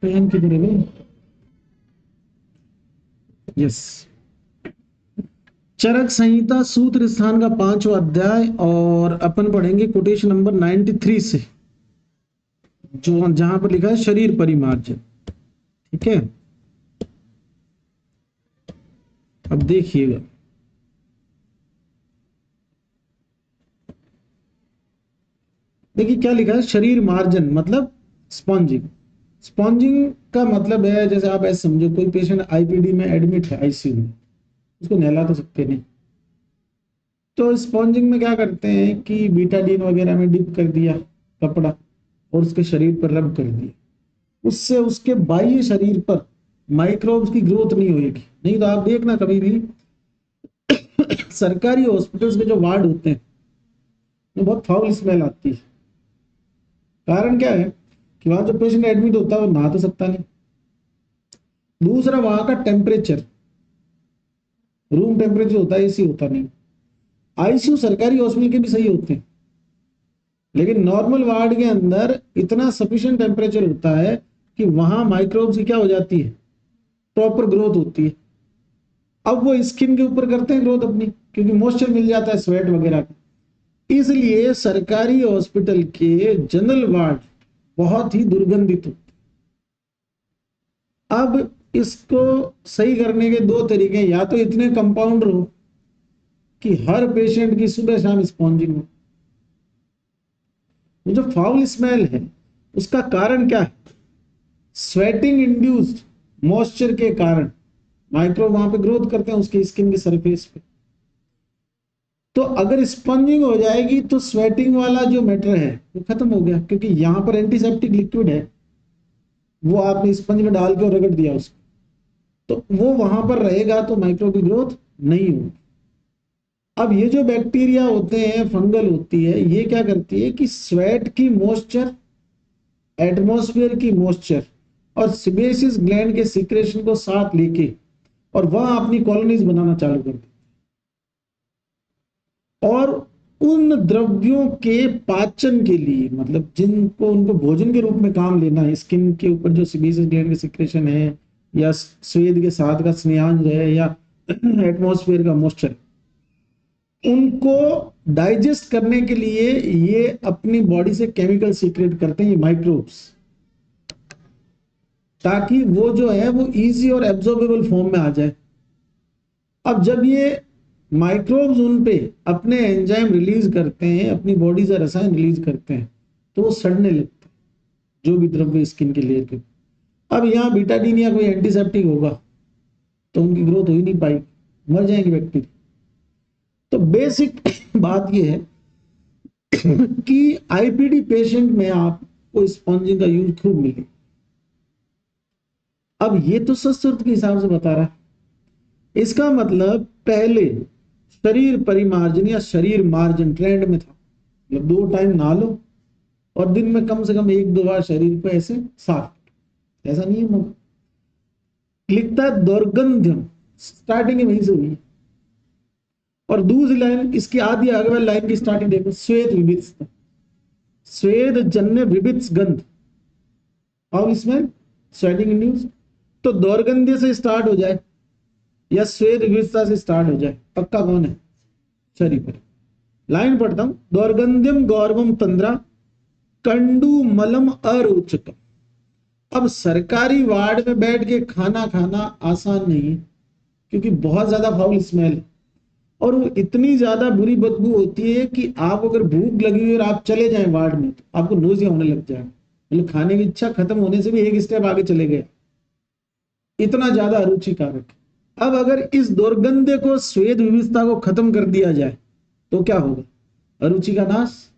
Pen किधर है? Yes, चरक संहिता सूत्र स्थान का 5वां अध्याय, और अपन पढ़ेंगे कोटेशन नंबर 93 से, जो जहां पर लिखा है शरीर परिमार्जन। ठीक है, अब देखिएगा, देखिए क्या लिखा है। शरीर मार्जन मतलब स्पॉन्जिंग। स्पॉन्जिंग का मतलब है, जैसे आप ऐसे समझो, कोई पेशेंट आईपीडी में एडमिट है, आईसीयू में, उसको नहला तो सकते नहीं, तो स्पॉन्जिंग में क्या करते हैं कि बीटाडीन वगैरह में डिप कर दिया कपड़ा और उसके शरीर पर रब कर दिया, उससे उसके बाह्य शरीर पर माइक्रोब्स की ग्रोथ नहीं होगी। नहीं तो आप देखना कभी भी सरकारी हॉस्पिटल्स के जो वार्ड होते हैं, वो बहुत फाउल स्मेल आती है। कारण क्या है कि वहां जो पेशेंट एडमिट होता है वो नहा तो सकता नहीं। दूसरा, वहां का टेम्परेचर, रूम टेम्परेचर होता है, एसी होता नहीं। आईसीयू सरकारी हॉस्पिटल के भी सही होते हैं, लेकिन नॉर्मल वार्ड के अंदर इतना सफिशिएंट टेम्परेचर होता है कि वहां माइक्रोब्स की क्या हो जाती है, प्रॉपर ग्रोथ होती है। अब वो स्किन के ऊपर करते हैं ग्रोथ अपनी, क्योंकि मॉइस्चर मिल जाता है स्वेट वगैरह का। इसलिए सरकारी हॉस्पिटल के जनरल वार्ड बहुत ही दुर्गंधित होते। अब इसको सही करने के दो तरीके हैं, या तो इतने कंपाउंडर हो कि हर पेशेंट की सुबह शाम स्पॉन्जिंग हो। वो जो फाउल स्मेल है उसका कारण क्या है? स्वेटिंग इंड्यूस्ड मॉइस्चर के कारण माइक्रोब वहां पे ग्रोथ करते हैं उसके स्किन की सरफेस पे। तो अगर स्पंजिंग हो जाएगी तो स्वेटिंग वाला जो मैटर है वो खत्म हो गया, क्योंकि यहां पर एंटीसेप्टिक लिक्विड है, वो आपने स्पंज में डाल के और रगड़ दिया उसको, तो वो वहां पर रहेगा, तो माइक्रोब की ग्रोथ नहीं होगी। अब ये जो बैक्टीरिया होते हैं, फंगल होती है, ये क्या करती है कि स्वेट की मॉइस्चर, एटमॉस्फेयर की मॉइस्चर और सिबेसिस ग्लैंड के सिक्रेशन को साथ लेके और वह अपनी कॉलोनीज बनाना चालू कर दी, और उन द्रव्यों के पाचन के लिए, मतलब जिनको उनको भोजन के रूप में काम लेना है, स्किन के ऊपर जो सिबेसियस ग्लैंड के सिक्रेशन है, या स्वेद के साथ का स्नेहांश है, या एटमॉस्फेयर का मॉइस्चर, उनको डाइजेस्ट करने के लिए ये अपनी बॉडी से केमिकल सीक्रेट करते हैं, ये माइक्रोब्स, ताकि वो जो है वो इजी और एब्जॉर्बेबल फॉर्म में आ जाए। अब जब ये माइक्रोब्स उन पे अपने एंजाइम रिलीज करते हैं, अपनी बॉडी से रसायन रिलीज करते हैं, तो वो सड़ने लगते हैं, जो भी द्रव्य स्किन के लेयर पे। अब यहाँ बीटाडीन या कोई एंटीसेप्टिक होगा तो उनकी ग्रोथ हो ही नहीं पाएगी, मर जाएंगे बैक्टीरिया। तो बेसिक बात ये है कि आईपीडी पेशेंट में आपको स्पॉन्जिंग का यूज खूब मिले। अब ये तो सशर्त के हिसाब से बता रहा है, इसका मतलब पहले शरीर परिमार्जन या शरीर मार्जन ट्रेंड में था, मतलब 2 टाइम नहा लो और दिन में कम से कम 1-2 बार शरीर को ऐसे साफ। ऐसा नहीं है, लिखता है दुर्गंध्यम, स्टार्टिंग वहीं से हुई। और दूसरी लाइन इसकी आधी आगे वाली लाइन की स्टार्टिंग देखो, स्वेद विभित्स, स्वेद जन्य विभित्स गंध, और इसमें स्वेटिंग इंड्यूस। तो दौर्गंध्य से स्टार्ट हो जाए या स्वेद विभित्सता से स्टार्ट हो जाए, पक्का कौन है? शरीर पर। लाइन पढ़ता हूं, दौर्गंध्यम गौरवम तंद्रा कंडू मलम अरोचकम। अब सरकारी वार्ड में बैठ के खाना खाना आसान नहीं है, क्योंकि बहुत ज्यादा फाउल स्मेल है, और वो इतनी ज्यादा बुरी बदबू होती है कि आप अगर भूख लगी हुई और आप चले जाएं वार्ड में तो आपको नोजिया होने लग जाएगा, मतलब खाने की इच्छा खत्म होने से भी एक स्टेप आगे चले गए, इतना ज्यादा अरुचिकारक। अब अगर इस दुर्गंध को, स्वेद विविधता को खत्म कर दिया जाए तो क्या होगा? अरुचि का नाश,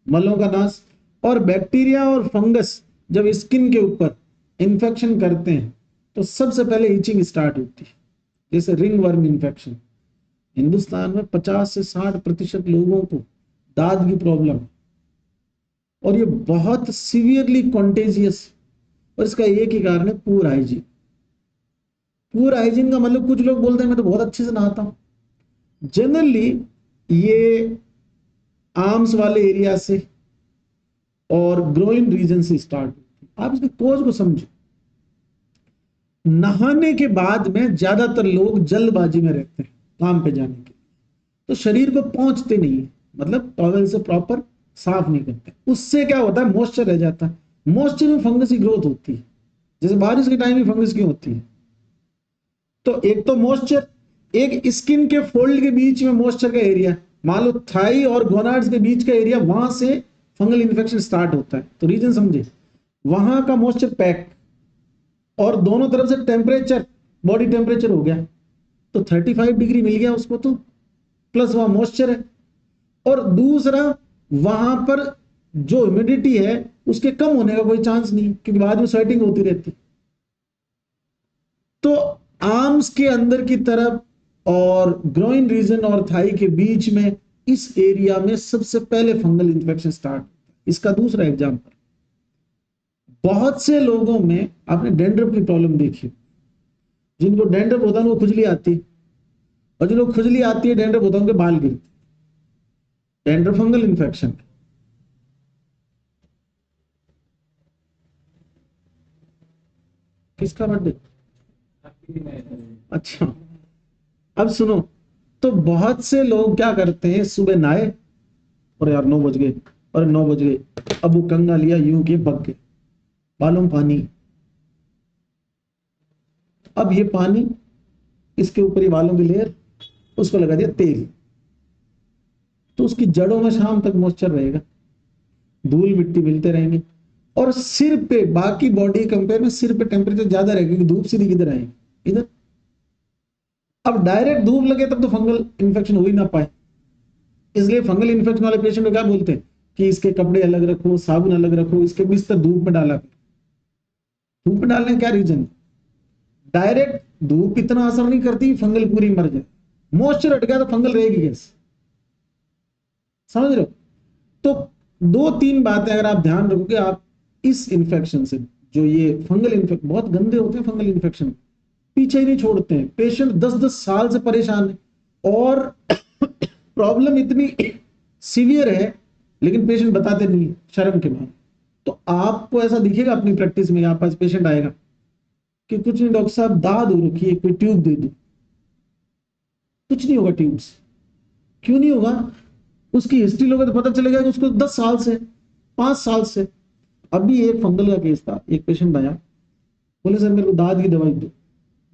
मलों का नाश, और बैक्टीरिया और फंगस जब स्किन के ऊपर इंफेक्शन करते हैं तो सबसे पहले इचिंग स्टार्ट होती है, जैसे रिंग वर्म इंफेक्शन। हिंदुस्तान में 50 से 60% लोगों को दाद की प्रॉब्लम है, और ये बहुत सीवियरली कॉन्टेजियस। और इसका एक ही कारण है, पुअर हाइजीन। पुअर हाइजीन का मतलब, कुछ लोग बोलते हैं मैं तो बहुत अच्छे से नहाता हूं। जनरली ये आर्म्स वाले एरिया से और ग्रोइन रीजन से स्टार्ट होती है। आप इसके कोज को समझो। नहाने के बाद में ज्यादातर लोग जल्दबाजी में रहते हैं काम पे जाने के, तो शरीर को पहुंचते नहीं है, मतलब टॉवेल से प्रॉपर साफ नहीं करते। उससे क्या होता है, मॉइस्चर रह जाता है। मॉइस्चर में फंगस की ग्रोथ होती है, जैसे बारिश के टाइम में फंगस क्यों होती है। तो एक तो मॉइस्चर, एक स्किन के फोल्ड के बीच में मॉइस्चर का एरिया, मान लो थाई और गोनाड्स के बीच का एरिया, वहां से फंगल इन्फेक्शन स्टार्ट होता है। तो रीजन समझे, वहां का मॉइस्चर पैक, और दोनों तरफ से टेम्परेचर, बॉडी टेम्परेचर हो गया, तो 35 डिग्री मिल गया उसको, तो प्लस वहां मॉइस्चर है। और दूसरा, वहां पर जो ह्यूमिडिटी है उसके कम होने का कोई चांस नहीं, क्योंकि बाद में स्वेटिंग होती रहती। तो आर्म्स के अंदर की तरफ और ग्रोइन रीजन और थाई के बीच में, इस एरिया में सबसे पहले फंगल इन्फेक्शन स्टार्ट। इसका दूसरा एग्जांपल, बहुत से लोगों में आपने डेंड्रफ की प्रॉब्लम देखी, जिनको डेंड्रफ होता है वो खुजली आती, और जिनको खुजली आती है डेंड्रफ होता है उनके बाल गिरते। Dandruff fungal infection. किसका बर्थडे? अच्छा, अब सुनो। तो बहुत से लोग क्या करते हैं, सुबह नहाए और यार 9 बज गए, और 9 बज गए, अब वो कंगा लिया, यूं के पक गए, बालों में पानी। अब ये पानी, इसके ऊपर ये बालों की लेयर, उसको लगा दिया तेल, तो उसकी जड़ों में शाम तक मॉइस्चर रहेगा, धूल मिट्टी मिलते रहेंगे। और सिर पे, बाकी बॉडी कंपेयर में सिर पे टेम्परेचर ज्यादा रहेगा, क्योंकि धूप सीधी किधर आएगी, इधर। अब डायरेक्ट धूप लगे तब तो फंगल इन्फेक्शन हो ही ना पाए, इसलिए फंगल इन्फेक्शन वाले पेशेंट को क्या बोलते हैं कि इसके कपड़े अलग रखो, साबुन अलग रखो, इसके बिस्तर धूप में डाला। धूप में डालने का क्या रीजन? डायरेक्ट धूप इतना असर नहीं करती, फंगल पूरी मर जाए। मॉइस्चर हट गया तो फंगल रहेगी कैसे, समझ रहे हो? तो 2-3 बातें अगर आप ध्यान रखोगे, आप इस इन्फेक्शन से, जो ये फंगल इन्फेक्शन बहुत गंदे होते हैं, फंगल इन्फेक्शन पीछे ही नहीं छोड़ते हैं। पेशेंट 10-10 साल से परेशान है, और प्रॉब्लम इतनी सीवियर है, लेकिन पेशेंट बताते नहीं, शर्म के मारे। तो आपको ऐसा दिखेगा अपनी प्रैक्टिस में, यहाँ पास पेशेंट आएगा कि कुछ नहीं डॉक्टर साहब, दाद हो रखी है, कोई ट्यूब दे दो। कुछ नहीं होगा ट्यूब से। क्यों नहीं होगा? उसकी हिस्ट्री लोगे तो पता चलेगा कि उसको 10 साल से, 5 साल से। अभी एक फंगल का केस था, एक पेशेंट आया, बोले सर मेरे को दाद की दवाई दो,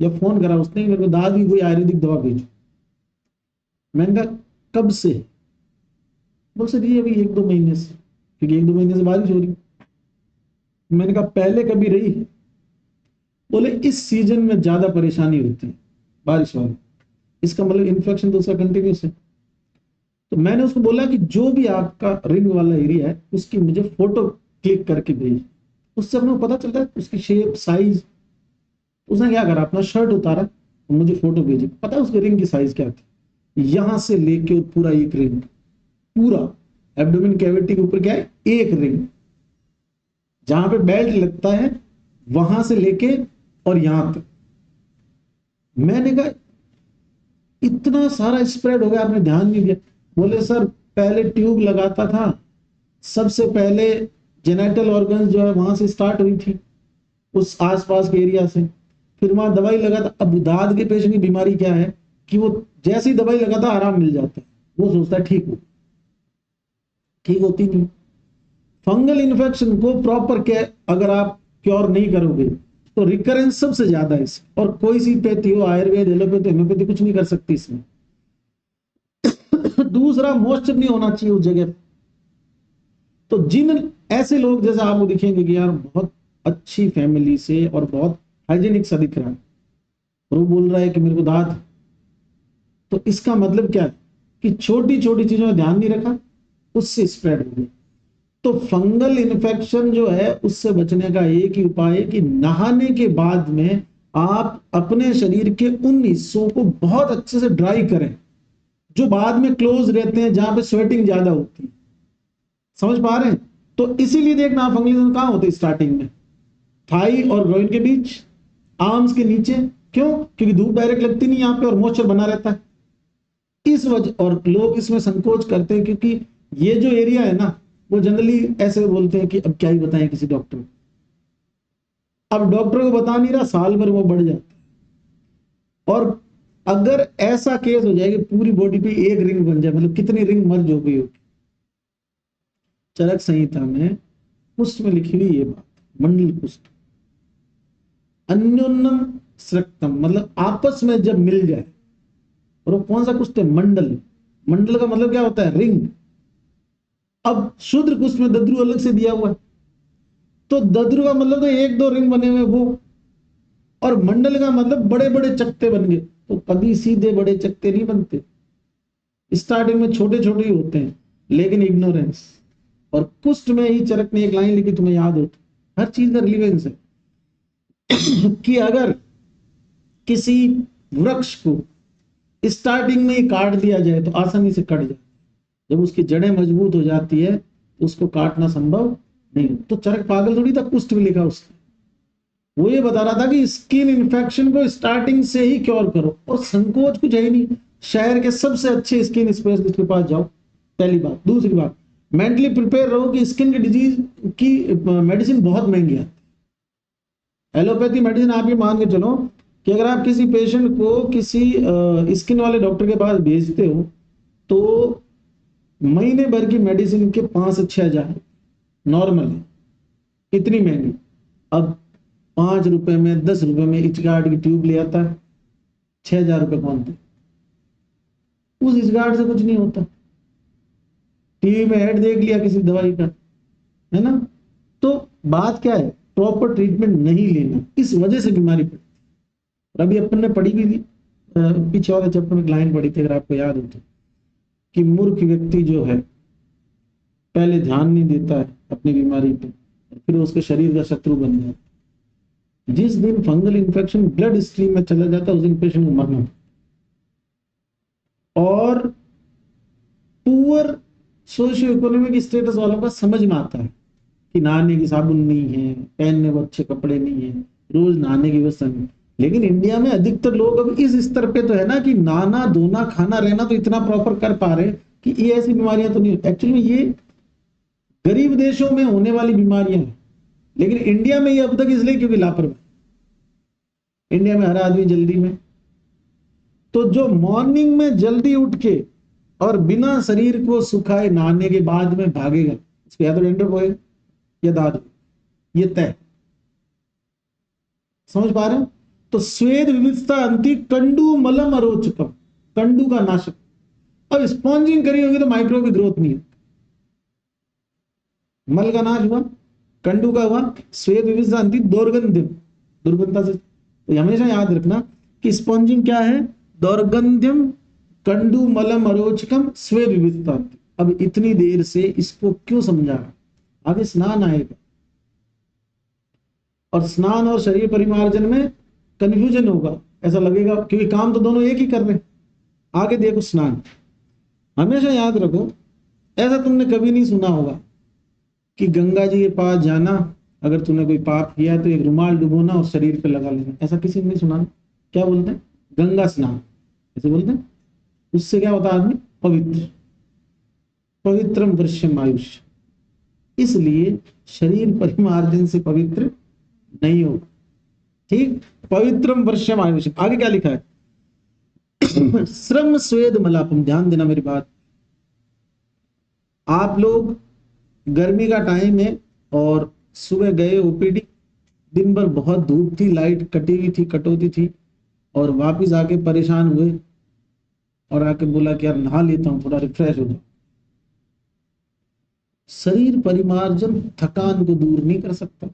या फोन करा उसने मेरे को दाद की कोई आयुर्वेदिक दवा भेजो। मैंने कहा कब से? बोल सर ये अभी 1-2 महीने से, क्योंकि 1-2 महीने से बारिश हो रही। मैंने कहा पहले कभी रही? बोले इस सीजन में ज्यादा परेशानी होती है, बारिश वाली। इसका मतलब इन्फेक्शन तो उसका कंटिन्यूस है। तो मैंने उसको बोला कि जो भी आपका रिंग वाला एरिया है उसकी मुझे फोटो क्लिक करके भेज, उससे अपने को पता चलता है उसकी शेप, साइज। उसने क्या करा, अपना शर्ट उतारा और मुझे फोटो भेजी। पता है उसके रिंग की साइज क्या थी? यहां से लेके पूरा एक रिंग, पूरा एब्डोमेन कैविटी के ऊपर क्या है, एक रिंग, जहां पे बेल्ट लगता है वहां से लेके और यहां तक। मैंने कहा इतना सारा स्प्रेड हो गया, आपने ध्यान नहीं दिया? बोले सर पहले ट्यूब लगाता था, सबसे पहले जेनेटल ऑर्गन जो है वहां से स्टार्ट हुई थी, उस आसपास के एरिया से, फिर वहां दवाई लगा था। अब दाद के पेशेंट की बीमारी क्या है कि वो जैसी दवाई लगाता आराम मिल जाता है, वो सोचता है ठीक हो, ठीक होती नहीं। फंगल इन्फेक्शन को प्रॉपर केयर अगर आप क्योर नहीं करोगे तो रिकरेंस सबसे ज्यादा है इसमें, और कोई सी पैथी हो, आयुर्वेद, एलोपैथी, होम्योपैथी, कुछ नहीं कर सकती इसमें। दूसरा, मॉइस्चर नहीं होना चाहिए उस जगह। तो जिन ऐसे लोग जैसे आपको दिखेंगे कि यार बहुत अच्छी फैमिली से और बहुत हाइजीनिक सा दिख रहा है, और वो बोल रहा है कि मेरे को दाद, तो इसका मतलब क्या है कि छोटी छोटी चीजों में ध्यान नहीं रखा, उससे स्प्रेड हो गई। तो फंगल इन्फेक्शन जो है उससे बचने का एक ही उपाय है कि नहाने के बाद में आप अपने शरीर के उन हिस्सों को बहुत अच्छे से ड्राई करें जो बाद में क्लोज रहते हैं, जहां पे स्वेटिंग ज्यादा होती है। समझ पा रहे हैं? तो इसीलिए देखना फंगल कहां होते, स्टार्टिंग में थाई और ग्रोइन के बीच, आर्म्स के नीचे। क्यों? क्योंकि धूप डायरेक्ट लगती नहीं यहाँ पे, और मॉइस्चर बना रहता है इस वजह। और लोग इसमें संकोच करते हैं, क्योंकि ये जो एरिया है ना, वो जनरली ऐसे बोलते हैं कि अब क्या ही बताएं किसी डॉक्टर को। अब डॉक्टर को बता नहीं रहा, साल भर वो बढ़ जाता है। और अगर ऐसा केस हो जाए कि पूरी बॉडी पे एक रिंग बन जाए, मतलब कितनी रिंग मर्ज हो गई होगी। चरक संहिता में कुष्ठ में लिखी हुई ये बात, मंडल कुष्ठ अन्योन्यम सृक्तम, मतलब आपस में जब मिल जाए। और वो कौन सा कुष्ठ है? मंडल। मंडल का मतलब क्या होता है? रिंग। अब शूद्र कुष्ठ में दद्रु अलग से दिया हुआ है, तो दद्रु का मतलब तो एक दो रिंग बने हुए वो, और मंडल का मतलब बड़े बड़े चकते बन गए। तो कभी सीधे बड़े चकते नहीं बनते, स्टार्टिंग में छोटे छोटे ही होते हैं, लेकिन इग्नोरेंस। और कुष्ठ में ही चरक ने एक लाइन लिखी, तुम्हें याद हो तो, हर चीज का रिलीवेंस है कि अगर किसी वृक्ष को स्टार्टिंग में ही काट दिया जाए तो आसानी से कट जाए, जब उसकी जड़ें मजबूत हो जाती है तो उसको काटना संभव नहीं। तो चरक पागल थोड़ी था, कुष्ठ भी लिखा उसने। वो ये बता रहा था कि स्किन इन्फेक्शन को स्टार्टिंग से ही क्योर करो, और संकोच कुछ है ही नहीं। शहर के सबसे अच्छे स्किन स्पेशलिस्ट के पास जाओ, पहली बात। दूसरी बात, मेंटली प्रिपेयर रहो कि स्किन की डिजीज की मेडिसिन बहुत महंगी है। एलोपैथी मेडिसिन आप ये मान के चलो कि अगर आप किसी पेशेंट को किसी स्किन वाले डॉक्टर के पास भेजते हो तो महीने भर की मेडिसिन के 5 से 6 हजार नॉर्मल है, इतनी महंगी। अब 5 रुपए में 10 रुपए में इचगार्ड की ट्यूब ले आता है, 6 हजार रुपए कौन थे? उस इचगार्ड से कुछ नहीं होता। टीवी में ऐड देख लिया किसी दवाई का, है ना? तो बात क्या है? प्रॉपर ट्रीटमेंट नहीं लेना, इस वजह से बीमारी पड़ती है। और अभी अपन ने पढ़ी भी थी, पीछे वाले चैप्टर में लाइन पढ़ी थी, अगर आपको याद हो तो, कि मूर्ख व्यक्ति जो है पहले ध्यान नहीं देता है अपनी बीमारी पे, फिर उसके शरीर का शत्रु बन जाता है। जिस दिन फंगल इन्फेक्शन ब्लड स्ट्रीम में चला जाता है उस दिन पेशेंट को मरना। और पुअर सोशियो इकोनॉमिक स्टेटस वालों का समझ में आता है कि नहाने की साबुन नहीं है, पहनने को अच्छे कपड़े नहीं है, रोज नहाने की व्यवस्था नहीं। लेकिन इंडिया में अधिकतर लोग अब इस स्तर पे तो है ना कि नहाना धोना खाना रहना तो इतना प्रॉपर कर पा रहे कि ये ऐसी बीमारियां तो नहीं। एक्चुअली में ये गरीब देशों में होने वाली बीमारियां हैं, लेकिन इंडिया में ये अब तक इसलिए क्योंकि लापरवाही। इंडिया में हर आदमी जल्दी में, तो जो मॉर्निंग में जल्दी उठ के और बिना शरीर को सुखाए नहाने के बाद में भागेगा, उसको या तो डेंड्रफ होएगा या दाद, ये तय। समझ पा रहे हो? तो स्वेद विविधता अंति कंडू मलम अरोचकम, कंडू का नाशक। अब स्पॉन्जिंग करी होगी तो माइक्रो की ग्रोथ नहीं है, मल का नाश हुआ, कंडू का हुआ, स्वेद विविधता अंति दुर्गंध, दुर्गंधता से। तो हमेशा याद रखना कि स्पॉन्जिंग क्या है? दौर्गंध्यम कंडू मलम अरोचकम स्वेद विविधता। अब इतनी देर से इसको क्यों समझा? आगे स्नान आएगा, और स्नान और शरीर परिमार्जन में कंफ्यूजन होगा, ऐसा लगेगा क्योंकि काम तो दोनों एक ही कर रहे हैं। आगे देखो स्नान, हमेशा याद रखो, ऐसा तुमने कभी नहीं सुना होगा कि गंगा जी के पास जाना, अगर तूने कोई पाप किया तो एक रुमाल डुबोना और शरीर पे लगा लेना, ऐसा किसी ने नहीं सुना। क्या बोलते हैं? गंगा स्नान, ऐसे बोलते हैं। उससे क्या होता है? आदमी पवित्र, पवित्रम वृश्यम आयुष्य। इसलिए शरीर परिमार्जन से पवित्र नहीं होगा, ठीक? पवित्रम वर्षम आयुष। आगे क्या लिखा है? श्रम स्वेद मलापम। ध्यान देना मेरी बात, आप लोग गर्मी का टाइम है और सुबह गए ओपीडी, दिन भर बहुत धूप थी, लाइट कटी हुई थी, कटौती थी, और वापिस आके परेशान हुए और आके बोला कि यार नहा लेता हूं, थोड़ा रिफ्रेश हो जाऊं। शरीर परिमार्जन थकान को दूर नहीं कर सकता,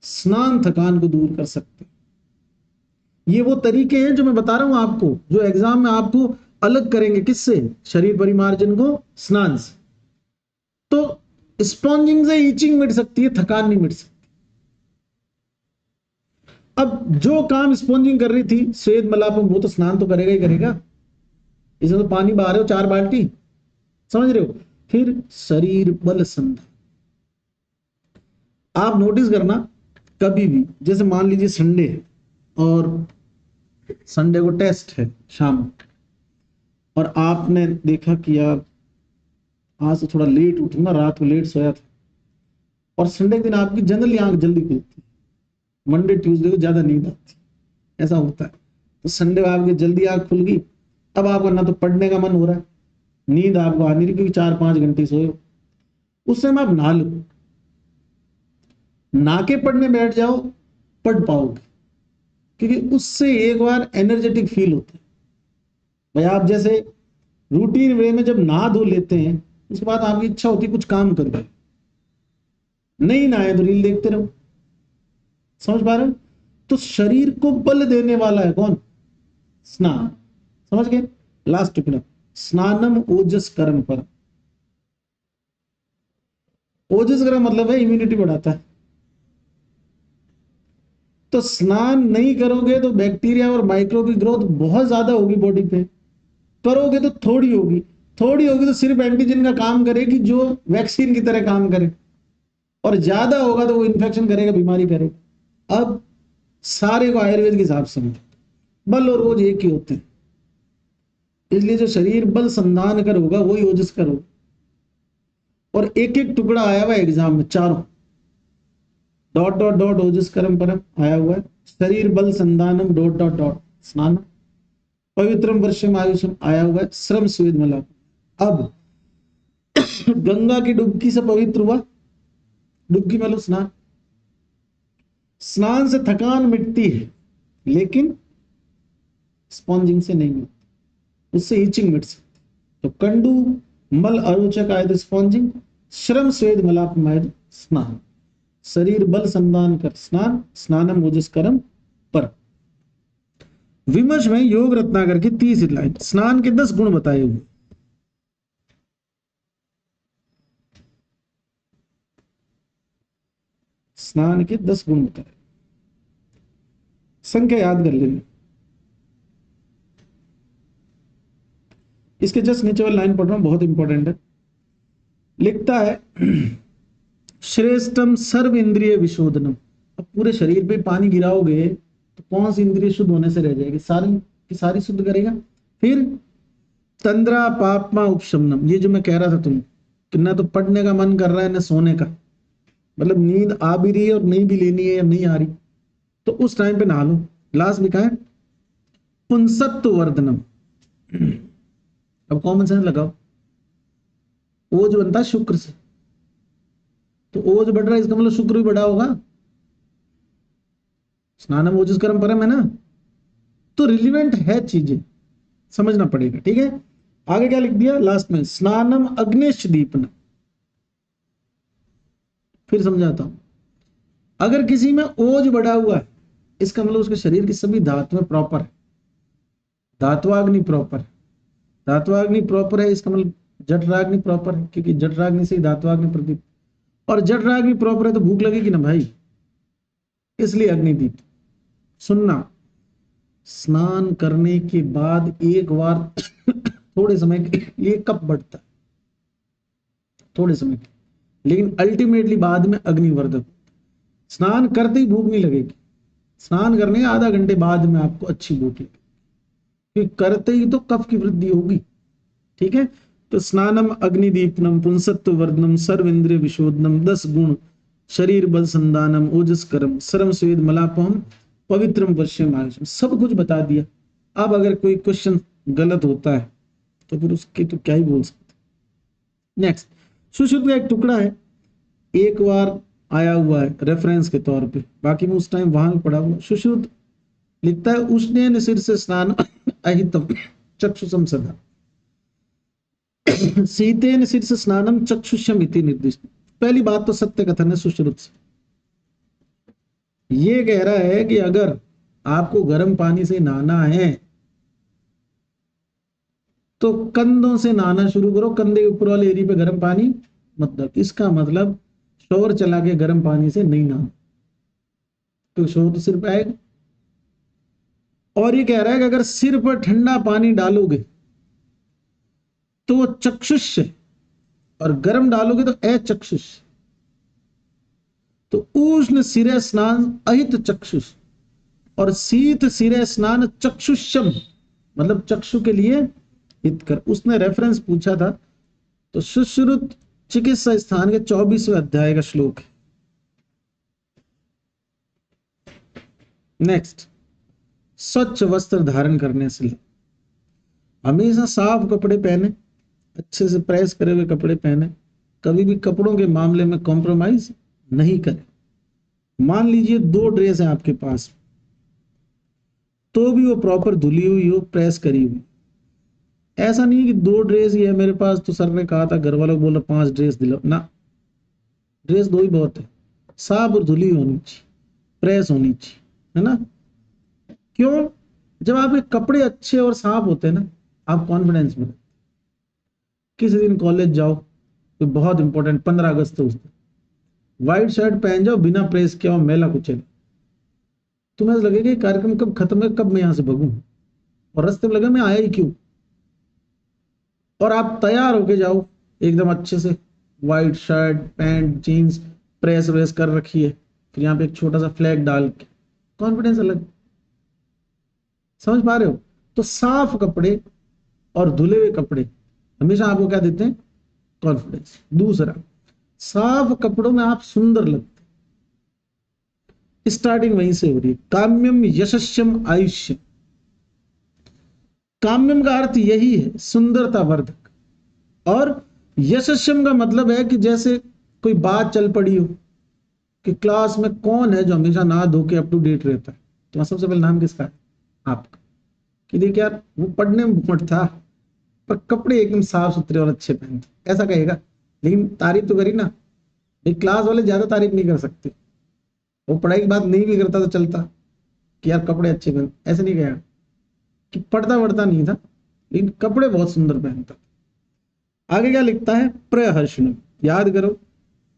स्नान थकान को दूर कर सकते। ये वो तरीके हैं जो मैं बता रहा हूं आपको, जो एग्जाम में आपको अलग करेंगे। किससे? शरीर परिमार्जन को स्नान से। तो स्पॉन्जिंग से ईचिंग मिट सकती है, थकान नहीं मिट सकती। अब जो काम स्पॉन्जिंग कर रही थी स्वेद मलापम, वो तो स्नान तो करेगा ही करेगा, इसमें तो पानी बहा रहे हो 4 बाल्टी, समझ रहे हो? फिर शरीर बल संधान। आप नोटिस करना, कभी भी जैसे मान लीजिए संडे है और संडे को टेस्ट है शाम को, और आपने देखा कि यार आज तो थोड़ा लेट उठूंगा, रात को लेट सोया था, और संडे के दिन आपकी जनरली आंख जल्दी खुलती है, मंडे ट्यूसडे को ज्यादा नींद आती है, ऐसा होता है। तो संडे को आपकी जल्दी आंख खुल गई, अब आपका ना तो पढ़ने का मन हो रहा है, नींद आपको आ नहीं रही क्योंकि 4-5 घंटे सोए हो, उस समय आप नहा लो, नहा के पढ़ने बैठ जाओ, पढ़ पाओगे, क्योंकि उससे एक बार एनर्जेटिक फील होता है। भाई आप जैसे रूटीन वे में जब नहा धो लेते हैं, उसके बाद आपकी इच्छा होती है कुछ काम करो, नहीं नहाए तो रील देखते रहो। समझ पा रहे हो? तो शरीर को बल देने वाला है कौन? स्नान। समझ गए? लास्ट टुकड़ा, स्नानम ओजस कर्म पर। ओजस कर्म मतलब है इम्यूनिटी बढ़ाता है। तो स्नान नहीं करोगे तो बैक्टीरिया और माइक्रोब की ग्रोथ बहुत ज्यादा होगी बॉडी पे, करोगे तो थोड़ी होगी, थोड़ी होगी तो सिर्फ एंटीजन का काम करेगी जो वैक्सीन की तरह काम करे, और ज्यादा होगा तो वो इन्फेक्शन करेगा, बीमारी करेगा। अब सारे को आयुर्वेद के हिसाब से बल और ओज एक ही होते हैं, इसलिए जो शरीर बल संधान कर होगा वही ओजस कर होगा। और एक एक टुकड़ा आया हुआ एग्जाम में, चारों डॉट डॉट डॉट ओजस कर्म परम आया हुआ है, शरीर बल संधानम डॉट डॉट डॉट स्नान, पवित्रम वर्षम आयुषम आया हुआ है, श्रम स्वेद मला। अब गंगा की डुबकी से पवित्र हुआ, डुबकी में लो स्नान, स्नान से थकान मिटती है लेकिन स्पॉन्जिंग से नहीं मिटती, उससे हीचिंग मिट सकती। तो कंडू मल अरोचक आयत स्पॉन्जिंग, श्रम स्वेद मलापमायद स्नान, शरीर बल संधान कर स्नान, स्नानम ओजस कर्म पर। विमर्श में योग रत्नाकर की 30 लाइन, स्नान के 10 गुण बताए हुए। स्नान के 10 गुण बताए, संख्या याद कर लेना। इसके जस्ट नीचे वाली लाइन पढ़ रहा हूं, बहुत इंपॉर्टेंट है। लिखता है श्रेष्ठम सर्व इंद्रिय विशोधनम। अब पूरे शरीर पे पानी गिराओगे तो कौन सी इंद्रिय शुद्ध होने से रह जाएगी? सारी की सारी शुद्ध करेगा। फिर तंद्रा पापमा उपशमनम, ये जो मैं कह रहा था तुम कि ना तो पढ़ने का मन कर रहा है ना सोने का, मतलब नींद आ भी रही है और नहीं भी लेनी है या नहीं आ रही, तो उस टाइम पे नहा लो। लास्ट लिखा है पुंसत्व वर्धनम। अब कॉमन सेंस लगाओ, ओज बनता है शुक्र से, तो ओज बढ़ रहा है इसका मतलब शुक्र भी बढ़ा होगा, स्नानम ओजस कर्म परम है ना, तो रिलीवेंट है, चीजें समझना पड़ेगा। ठीक है, आगे क्या लिख दिया लास्ट में, स्नानम अग्निश दीपन। फिर समझाता हूं, अगर किसी में ओज बढ़ा हुआ है इसका मतलब उसके शरीर की सभी धातुएं प्रॉपर है, धात्वाग्नि प्रॉपर है, धात्वाग्नि प्रॉपर है इसका मतलब जठराग्नि प्रॉपर है, क्योंकि जठराग्नि से ही धात्वाग्नि प्रदीप, और जठराग्नि प्रॉपर है तो भूख लगेगी ना भाई, इसलिए अग्निदीप। सुनना, स्नान करने के बाद एक बार थोड़े समय के लिए कप बढ़ता है, थोड़े समय के, लेकिन अल्टीमेटली बाद में अग्निवर्धक। स्नान करते ही भूख नहीं लगेगी, स्नान करने के आधा घंटे बाद में आपको अच्छी भूख लगेगी, क्योंकि करते ही तो कफ की वृद्धि होगी। ठीक है, तो स्नानम अग्निदीपनम पुंसत्व वर्धनम सर्व इंद्रिय विशोधनम 10 गुण, शरीर बल संधानम ओजस कर्म श्रम स्वेद मलापम पवित्रम वर्षम आयुषम, सब कुछ बता दिया। अब अगर कोई क्वेश्चन गलत होता है तो फिर उसके तो क्या ही बोल सकते। नेक्स्ट, सुश्रुत का एक टुकड़ा है, एक बार आया हुआ है रेफरेंस के तौर पे, बाकी मैं उस टाइम वहां पढ़ा हुआ। सुश्रुत लिखता है उष्णेन सिर से स्नान अहितम चक्षुषम सदा, शीतेन सिर से स्नानम चक्षुषम इति निर्दिष्ट। पहली बात तो सत्य कथन है सुश्रुत से, ये कह रहा है कि अगर आपको गर्म पानी से नहाना है तो कंधों से नहाना शुरू करो, कंधे के ऊपर वाले एरिया पे गर्म पानी मत दो। इसका मतलब शोर चला के गर्म पानी से नहीं नहाना, तो शोर तो सिर पे आएगा। और ये कह रहा है कि अगर सिर पर ठंडा पानी डालोगे तो वो चक्षुष, और गर्म डालोगे तो अचक्षुष। तो उष्ण सिरे स्नान अहित चक्षुष, और शीत सिरे स्नान चक्षुषम, मतलब चक्षु के लिए हित कर। उसने रेफरेंस पूछा था, तो सुश्रुत चिकित्सा स्थान के 24वें अध्याय का श्लोक है, नेक्स्ट, स्वच्छ वस्त्र धारण करने से लाभ। हमेशा साफ कपड़े पहने, अच्छे से प्रेस करे हुए कपड़े पहने, कभी भी कपड़ों के मामले में कॉम्प्रोमाइज नहीं करें। मान लीजिए 2 ड्रेस है आपके पास, तो भी वो प्रॉपर धुली हुई हो, प्रेस करी हुई। ऐसा नहीं है कि 2 ड्रेस ही है मेरे पास, तो सर ने कहा था, घर वालों को बोला 5 ड्रेस दिलाओ ना, ड्रेस 2 ही बहुत है। साफ और धुली होनी चाहिए, प्रेस होनी चाहिए, है ना। क्यों? जब आपके कपड़े अच्छे और साफ होते हैं ना, आप कॉन्फिडेंस में। किसी दिन कॉलेज जाओ, तो बहुत इंपॉर्टेंट 15 अगस्त उस दिन व्हाइट शर्ट पहन जाओ, बिना प्रेस किया हो, मेला कुछ नहीं, तुम्हें लगेगा कि कार्यक्रम कब खत्म है, कब मैं यहां से भगूं, और रास्ते में लगा मैं आया ही क्यों। और आप तैयार होके जाओ एकदम अच्छे से, white shirt pant jeans, press व्रेस कर रखी है, फिर यहाँ पे एक छोटा सा फ्लैग डाल के, कॉन्फिडेंस अलग। समझ पा रहे हो? तो साफ कपड़े और धुले हुए कपड़े हमेशा आपको क्या देते हैं? कॉन्फिडेंस। दूसरा, साफ कपड़ों में आप सुंदर लगते। स्टार्टिंग वहीं से हो रही है, काम्यम यशस्यम आयुष्य। काम्यम का अर्थ यही है, सुंदरता वर्धक, और यशस्यम का मतलब है कि जैसे कोई बात चल पड़ी हो कि क्लास में कौन है जो हमेशा नहा धो के अप टू डेट रहता है, तो सबसे पहले नाम किसका है? आपका। कि देखिए यार, वो पढ़ने में भूट था, पर कपड़े एकदम साफ सुथरे और अच्छे पहनते, ऐसा कहेगा। लेकिन तारीफ तो करी ना, एक क्लास वाले ज्यादा तारीफ नहीं कर सकते, वो पढ़ाई की बात नहीं भी करता तो चलता कि यार कपड़े अच्छे पहन, ऐसे नहीं कहेगा कि पढ़ता वढ़ता नहीं था लेकिन कपड़े बहुत सुंदर पहनता। आगे क्या लिखता है? प्रहर्षण। याद करो,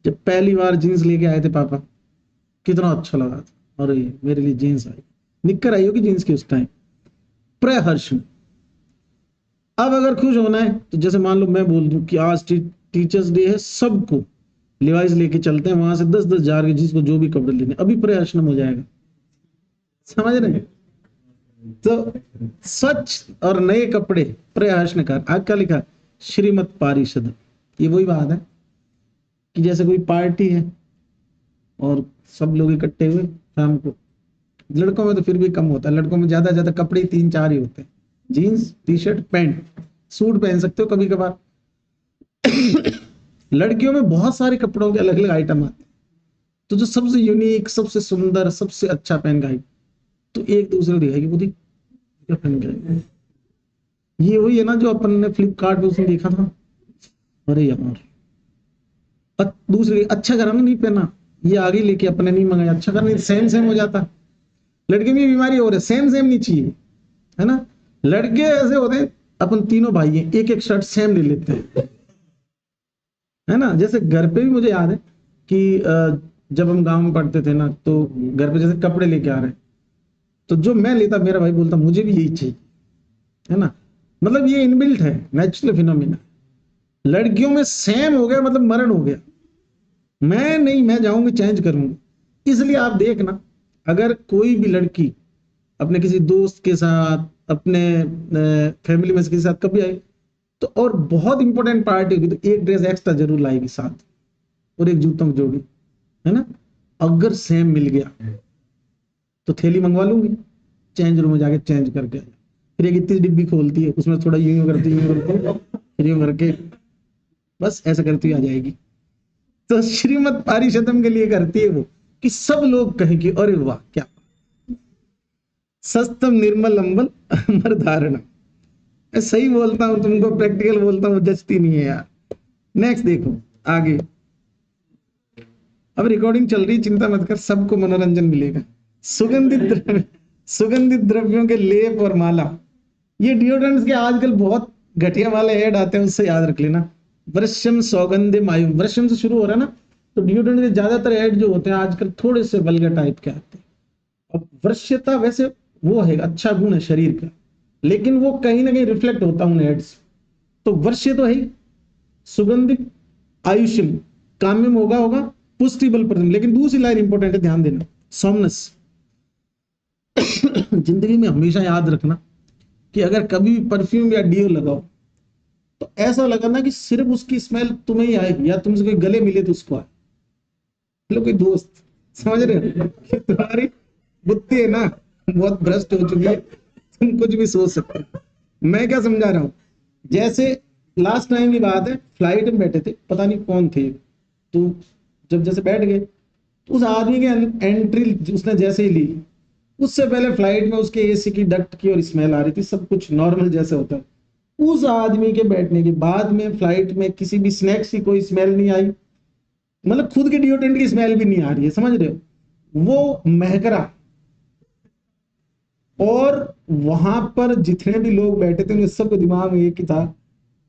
जब पहली बार जीन्स लेके आए थे पापा, कितना अच्छा लगा था, और ये मेरे लिए जीन्स आई, निक्कर आई होगी जीन्स की उस टाइम। प्रहर्षण। अब अगर खुश होना है तो जैसे मान लो मैं बोल दूं कि आज टीचर्स डे है, सबको लिवाइस लेके चलते हैं, वहां से 10-10 हजार के जिसको जो भी कपड़े लेने, अभी प्रहर्षण हो जाएगा। समझ रहे? तो स्वच्छ और नए कपड़े प्रहर्षण कर। आज क्या लिखा? श्रीमत पारिषद। ये वही बात है कि जैसे कोई पार्टी है और सब लोग इकट्ठे हुए शाम को, लड़कों में तो फिर भी कम होता है, लड़कों में ज्यादा कपड़े 3-4 ही होते हैं, jeans T shirt pant, suit पहन सकते हो कभी कभार। लड़कियों में बहुत सारे कपड़ों के अलग अलग आइटम आते हैं, तो जो सबसे यूनिक, सबसे सुंदर, सबसे अच्छा पहन गई, तो एक दूसरे दिखाएगी, वो देख क्या पहन गए। ये वही है ना जो अपन ने फ्लिपकार्ट पे उसने देखा था, अरे यार दूसरे अच्छा करा ना नहीं पहना, ये आगे लेके अपने नहीं मंगाया, अच्छा करा, नहीं सेम सेम हो जाता। लड़के में बीमारी हो रही है, सेम सेम नहीं चाहिए, है ना। लड़के ऐसे होते हैं, अपन तीनों भाई हैं, एक एक शर्ट सेम ले लेते हैं, है ना। जैसे घर पे भी मुझे याद है कि जब हम गांव में पढ़ते थे ना, तो घर पे जैसे कपड़े लेके आ रहे हैं, तो जो मैं लेता मेरा भाई बोलता मुझे भी यही चाहिए, है ना। मतलब ये इनबिल्ट है, नेचुरल फिनोमिना। लड़कियों में सेम हो गया मतलब मरण हो गया, मैं नहीं, मैं जाऊंगी चेंज करूंगी। इसलिए आप देखना, अगर कोई भी लड़की अपने किसी दोस्त के साथ, अपने फैमिली में से किसी साथ कभी आई, तो और बहुत इंपॉर्टेंट पार्टी होगी, तो एक ड्रेस एक्स्ट्रा जरूर लाएगी साथ, और एक जूतों की जोड़ी, है ना। अगर सेम मिल गया तो थैली मंगवा लूंगी, चेंज रूम में जाके चेंज करके, फिर एक इतनी डिब्बी खोलती है, उसमें थोड़ा यूं करती फिर यूं करके, बस ऐसा करती आ जाएगी। तो श्रीमत पारिषदम के लिए करती है वो, कि सब लोग कहें कि अरे वाह क्या, सस्तम निर्मल अंबल अमर धारणा। मैं सही बोलता हूं तुमको, प्रैक्टिकल बोलता हूं, जचती नहीं है यार। नेक्स्ट देखो आगे, अब रिकॉर्डिंग चल रही, चिंता मत कर, सबको मनोरंजन मिलेगा। सुगंधित द्रव्य, सुगंधित द्रव्यों के लेप और माला। ये डिओड्रेंट्स के आजकल बहुत घटिया वाले ऐड आते हैं, उससे याद रख लेना। वृश्यम सौगंधिम आयु, वृश्यम से शुरू हो रहा है ना, तो डिओड्रेंट के ज्यादातर ऐड जो होते हैं आजकल थोड़े से वल्गर टाइप के आते हैं। अब वृश्यता वैसे वो है, अच्छा गुण है शरीर का, लेकिन वो कहीं ना कहीं रिफ्लेक्ट होता है उन एड्स। तो वृश्य तो है ही, सुगंधित, आयुष्यम, काम्यम होगा पुष्टि बल प्रदान। लेकिन दूसरी लाइन इंपॉर्टेंट है, ध्यान देना, सोमनस। जिंदगी में हमेशा याद रखना कि अगर कभी परफ्यूम या डिओ लगाओ, तो ऐसा लगाना कि सिर्फ उसकी स्मेल तुम्हें ही आएगी, या तुमसे कोई गले मिले तो उसको आए, मतलब कोई दोस्त, समझ रहे हो कि तुम्हारी बुद्धि है ना बहुत भ्रष्ट हो चुकी है, तुम कुछ भी सोच सकते हो। मैं क्या समझा रहा हूं, जैसे लास्ट टाइम की बात है, फ्लाइट में बैठे थे, पता नहीं कौन थे, तो जब जैसे बैठ गए, तो उस आदमी के एंट्री उसने जैसे ही ली, उससे पहले फ्लाइट में उसके एसी की डक्ट की और स्मेल आ रही थी, सब कुछ नॉर्मल जैसे होता है। उस आदमी के बैठने के बाद में फ्लाइट में किसी भी स्नैक्स की कोई स्मेल नहीं आई, मतलब खुद के डिओड्रेंट की स्मेल भी नहीं आ रही है, समझ रहे हो, वो महक रहा। और वहां पर जितने भी लोग बैठे थे उन सबके दिमाग में एक ही था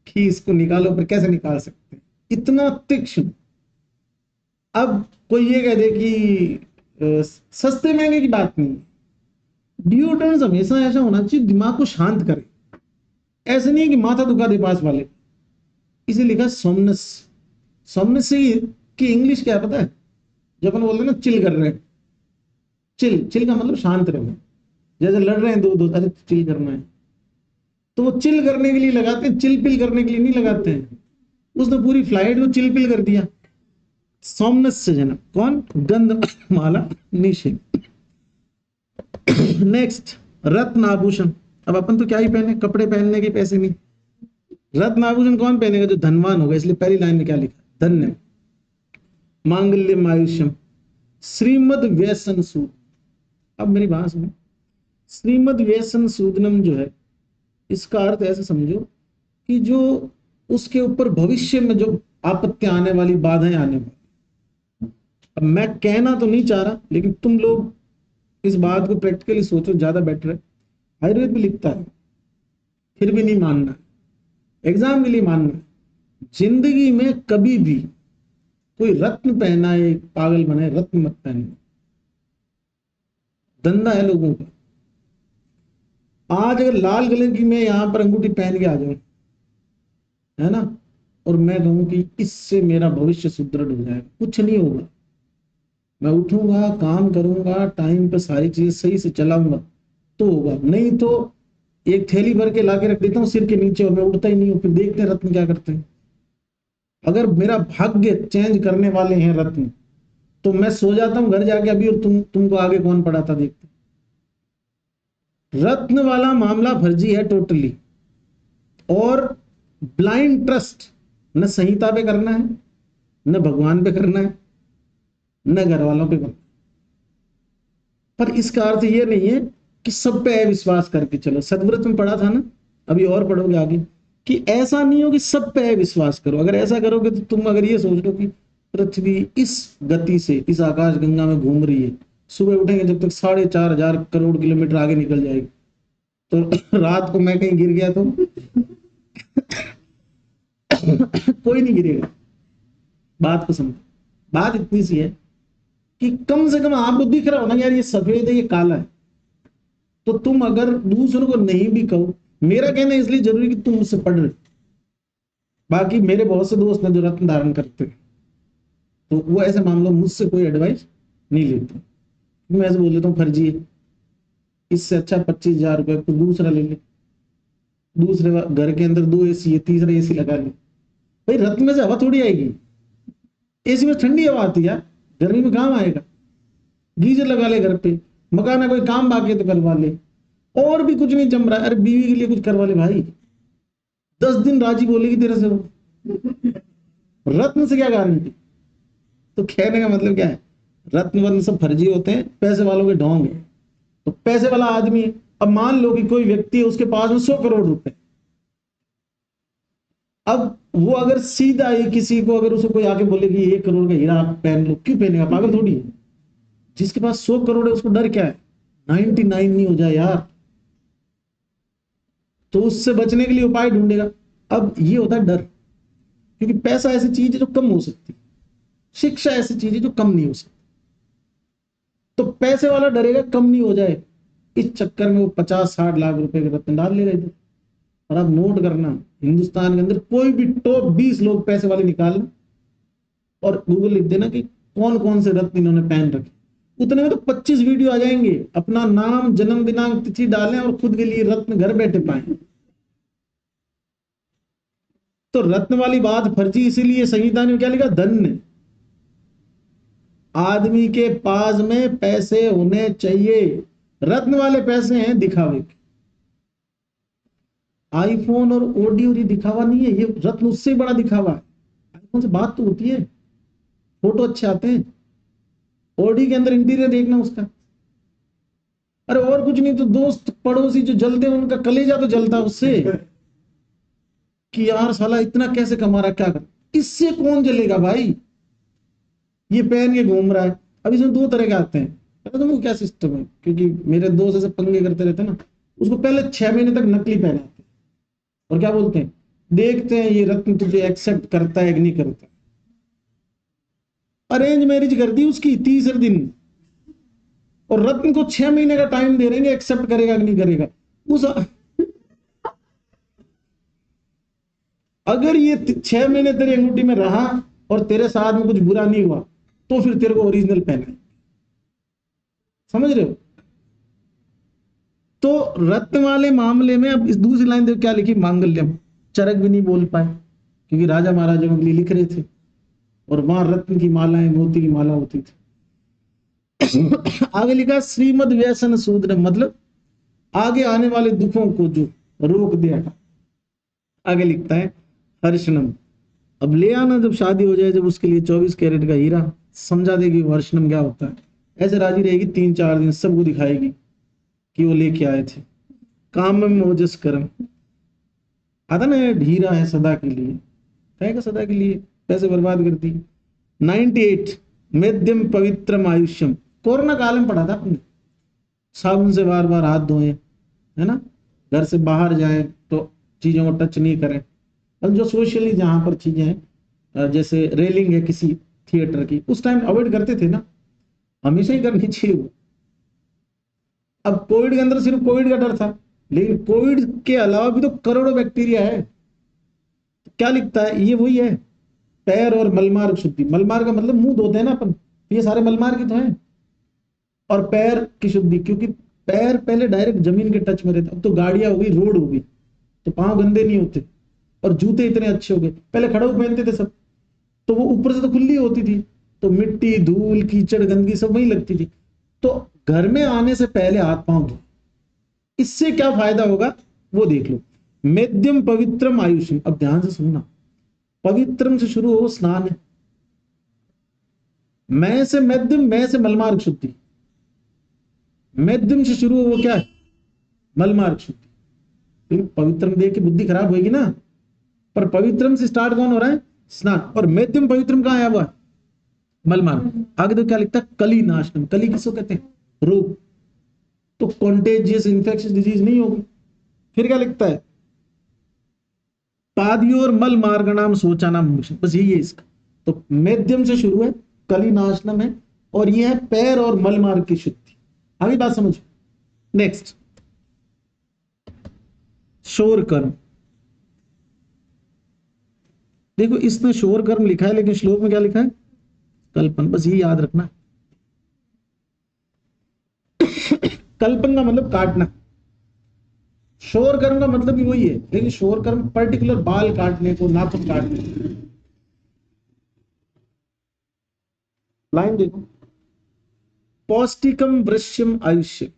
कि इसको निकालो, पर कैसे निकाल सकते हैं, इतना तीक्ष्ण। अब कोई ये कह दे कि सस्ते महंगे की बात नहीं है, डिओड्रेंट हमेशा ऐसा होना चाहिए दिमाग को शांत करे, ऐसे नहीं कि माथा दुखा दे पास वाले। इसे लिखा सोमनस। सोमनस से की इंग्लिश क्या है पता है, जब अपन बोलते हैं ना चिल कर रहे हैं, चिल चिल का मतलब शांत रहो, जैसे लड़ रहे हैं दो दो, अरे चिल करना है, तो वो चिल करने के लिए लगाते हैं, चिल पिल करने के लिए नहीं लगाते हैं। उसने पूरी फ्लाइट को चिल पिल कर दिया। सोमनस से जनक कौन, गंध माला निषेध। नेक्स्ट, रत्न आभूषण। अब अपन तो क्या ही पहने, कपड़े पहनने के पैसे नहीं, रत्न आभूषण कौन पहनेगा, जो धनवान होगा, इसलिए पहली लाइन में क्या लिखा, धन्य मांगल्यम आयुष्यम श्रीमद व्यसन सूद। अब मेरी बात सुनो, श्रीमद व्यसन सूदनम जो है, इसका अर्थ ऐसे समझो कि जो उसके ऊपर भविष्य में जो आपत्तियां आने वाली, बाधाएं आने वाली। अब मैं कहना तो नहीं चाह रहा, लेकिन तुम लोग इस बात को प्रैक्टिकली सोचो, ज्यादा बेटर है। आयुर्वेद में लिखता है, फिर भी नहीं मानना, एग्जाम के लिए मानना, जिंदगी में कभी भी कोई रत्न पहना है पागल बने, रत्न मत पहनना, धंधा है लोगों का। आज अगर लाल कलर की मैं यहां पर अंगूठी पहन के आ जाऊं, है ना, और मैं कहूं कि इससे मेरा भविष्य सुदृढ़ हो जाएगा, कुछ नहीं होगा। मैं उठूंगा, काम करूंगा, टाइम पे सारी चीजें सही से चलाऊंगा तो होगा, नहीं तो एक थैली भर के लाके रख देता हूँ सिर के नीचे और मैं उठता ही नहीं हूँ, फिर देखते हैं रत्न क्या करते हैं। अगर मेरा भाग्य चेंज करने वाले हैं रत्न, तो मैं सो जाता हूँ घर जाके अभी, और तुमको आगे कौन पढ़ाता देखते। रत्न वाला मामला फर्जी है टोटली। और ब्लाइंड ट्रस्ट न संहिता पे करना है, न भगवान पे करना है, न घर वालों पे करना है। पर इसका अर्थ ये नहीं है कि सब पे विश्वास करके चलो, सदव्रत में पढ़ा था ना, अभी और पढ़ोगे आगे, कि ऐसा नहीं हो कि सब पे विश्वास करो। अगर ऐसा करोगे तो तुम अगर ये सोच लो कि पृथ्वी इस गति से इस आकाश गंगा में घूम रही है, सुबह उठेंगे जब तक 4,500 करोड़ किलोमीटर आगे निकल जाएगी, तो रात को मैं कहीं गिर गया तो कोई नहीं गिरेगा। बात को समझो, बात इतनी सी है कि कम से कम आपको दिख रहा हो ना यार, ये सफेद है ये काला है, तो तुम अगर दूसरों को नहीं भी कहो, मेरा कहना इसलिए जरूरी कि तुम मुझसे पढ़ रहे। बाकी मेरे बहुत से दोस्त हैं जो रत्न धारण करते हैं, तो वो ऐसे मामलों में मुझसे कोई एडवाइस नहीं लेते। मैं ऐसे बोल देता हूँ फर्जी है, इससे अच्छा 25,000 रुपए को दूसरा ले ले, दूसरे घर के अंदर 2 एसी है, तीसरा एसी लगा ले। भाई रत्न में से हवा थोड़ी आएगी, एसी में ठंडी हवा आती है यार, गर्मी में काम आएगा। गीजर लगा ले घर पे, मकान है कोई काम बाकी है तो करवा ले, और भी कुछ नहीं जम रहा है, अरे बीवी के लिए कुछ करवा ले भाई, 10 दिन राजी बोलेगी तेरे से वो, रत्न से क्या गारंटी। तो कहने का मतलब क्या है, रत्न वत्न सब फर्जी होते हैं, पैसे वालों के ढोंग है। तो पैसे वाला आदमी, अब मान लो कि कोई व्यक्ति है उसके पास में 100 करोड़ रुपए, अब वो अगर सीधा ही किसी को अगर उसे कोई आके बोले कि 1 करोड़ का हीरा आप पहन लो, क्यों पहनेगा, पागल थोड़ी है। जिसके पास 100 करोड़ है उसको डर क्या है, 99 नहीं हो जाए यार, तो उससे बचने के लिए उपाय ढूंढेगा। अब ये होता है डर, क्योंकि पैसा ऐसी चीज है जो कम हो सकती, शिक्षा ऐसी चीज है जो कम नहीं हो सकती। तो पैसे वाला डरेगा कम नहीं हो जाए, इस चक्कर में वो 50-60 लाख रुपए के रत्न डाल ले रहे थे। और अब नोट करना, हिंदुस्तान के अंदर कोई भी टॉप 20 लोग पैसे वाले निकालना और गूगल लिख देना कि कौन कौन से रत्न इन्होंने पहन रखे, उतने में तो 25 वीडियो आ जाएंगे। अपना नाम, जन्म दिनांक, तिथि डालें और खुद के लिए रत्न घर बैठे पाए। तो रत्न वाली बात फर्जी इसीलिए संहिता ने क्या लिखा, धन्य आदमी के पास में पैसे होने चाहिए, रत्न वाले पैसे हैं दिखावे के। आईफोन और ऑडी और ये दिखावा नहीं है, ये रत्न उससे बड़ा दिखावा है। आईफोन से बात तो होती है, फोटो अच्छे आते हैं, ऑडी के अंदर इंटीरियर देखना उसका। अरे और कुछ नहीं तो दोस्त पड़ोसी जो जलते हैं उनका कलेजा तो जलता है उससे कि यार साला इतना कैसे कमा रहा, क्या कर। इससे कौन जलेगा भाई, ये पहन के घूम रहा है। अब इसमें दो तरह के आते हैं, पता तुमको क्या सिस्टम है, क्योंकि मेरे दोस्त ऐसे पंगे करते रहते हैं ना, उसको पहले 6 महीने तक नकली पहनाते हैं और क्या बोलते हैं, देखते हैं ये रत्न तुझे एक्सेप्ट करता है कि नहीं करता। अरेंज मैरिज कर दी उसकी तीसरे दिन, और रत्न को 6 महीने का टाइम दे देंगे एक्सेप्ट करेगा कि नहीं करेगा। उस अगर ये 6 महीने तेरी अंगूठी में रहा और तेरे साथ में कुछ बुरा नहीं हुआ तो फिर तेरे को ओरिजिनल पहना है, समझ रहे हो। तो रत्न वाले मामले में अब इस दूसरी लाइन देखो क्या लिखी, मांगल्यम। चरक भी नहीं बोल पाए क्योंकि राजा महाराजा के लिए लिख रहे थे, और वहां रत्न की मालाएं मोती की माला होती थी। आगे लिखा श्रीमद व्यसन सूत्र, मतलब आगे आने वाले दुखों को जो रोक दिया था। आगे लिखता है हर्षणम, अब ले आना जब शादी हो जाए, जब उसके लिए 24 कैरेट का हीरा, समझा देगी वो हर्षणम क्या होता है। ऐसे राजी रहेगी 3-4 दिन, सबको दिखाएगी कि वो लेके आए थे। काम में ओजस कर्म आता ना, हीरा है सदा के लिए, कहेगा सदा के लिए, पैसे बर्बाद कर दी। 98 मध्यम पवित्रम आयुष्यम, कोरोना काल में पढ़ा था आपने, साबुन से बार बार हाथ धोए, है ना, घर से बाहर जाए तो चीजों को टच नहीं करें। अब जो सोशली जहां पर चीजें हैं, जैसे रेलिंग है किसी थिएटर की, उस टाइम अवॉइड करते थे ना, हमेशा ही करनी चाहिए वो। अब कोविड के अंदर सिर्फ कोविड का डर था, लेकिन कोविड के अलावा भी तो करोड़ों बैक्टीरिया है। क्या लिखता है, ये वही है, पैर और मलमार्ग शुद्धि। मलमार्ग का मतलब मुंह धोते हैं ना अपन, ये सारे मलमार्ग की तो है। और पैर की शुद्धि, क्योंकि पैर पहले डायरेक्ट जमीन के टच में रहते, अब तो गाड़ियां हो गई, रोड हो गई, तो पांव गंदे नहीं होते, और जूते इतने अच्छे हो गए। पहले खड़ाऊ पहनते थे सब, तो वो ऊपर से तो खुली होती थी, तो मिट्टी धूल कीचड़ गंदगी सब वही लगती थी। तो घर में आने से पहले हाथ पांव धो, इससे क्या फायदा होगा वो देख लो। मध्यम पवित्रम आयुष्यम, अब ध्यान से सुनना, पवित्रम से शुरू हो स्नान है, मैं से मध्यम, मैं से मलमार्ग शुद्धि, मध्यम से शुरू हो वो क्या है, मलमार्ग शुद्धि। फिर पवित्रम देख के बुद्धि खराब होगी ना, पर पवित्रम से स्टार्ट कौन हो रहा है, स्नान। और मध्यम पवित्रम कहां आया हुआ है, मलमार्ग। आगे तो क्या लिखता है, कली नाशनम, कली किसको कहते हैं, रोग, तो कॉन्टेजियस इन्फेक्शियस डिजीज नहीं होगी। फिर क्या लिखता है, पादियोर मल मार्गणाम शोचानाम मोक्षम, बस यही है इसका। तो मध्यम से शुरू है, कली नाशनम है, और यह है पैर और मल मार्ग की शुद्धि। आगे बात समझो। नेक्स्ट, शोर कर्म। देखो इसमें शोर कर्म लिखा है, लेकिन श्लोक में क्या लिखा है, कल्पन, बस ये याद रखना। कल्पन का मतलब काटना, शोर कर्म का मतलब भी वही है, लेकिन शोर कर्म पर्टिकुलर बाल काटने को, नाखून काटने को। लाइन देखो, पौष्टिकम वृश्यम आयुष्य,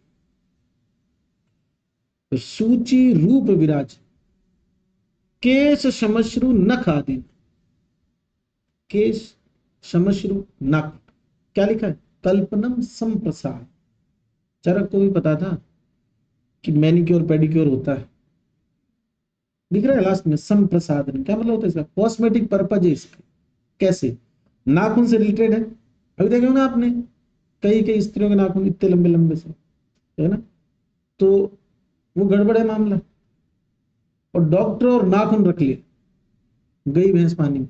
सूची रूप विराज, केश शमश्रु नख आदि। केश शमश्रु नख, क्या लिखा है, कल्पनम संप्रसाद। चरक को भी पता था कि मैनिक्योर पेडिक्योर होता है, दिख रहा है लास्ट में संप्रसादन, क्या मतलब होता है इसका, कॉस्मेटिक पर्पज है इसका। कैसे, नाखून से रिलेटेड है। अभी देखे होंगे आपने, कई कई स्त्रियों के नाखून इतने लंबे लंबे से, है ना, तो वो गड़बड़ है मामला। और डॉक्टर और नाखून रख लिए, गई भैंस पानी में।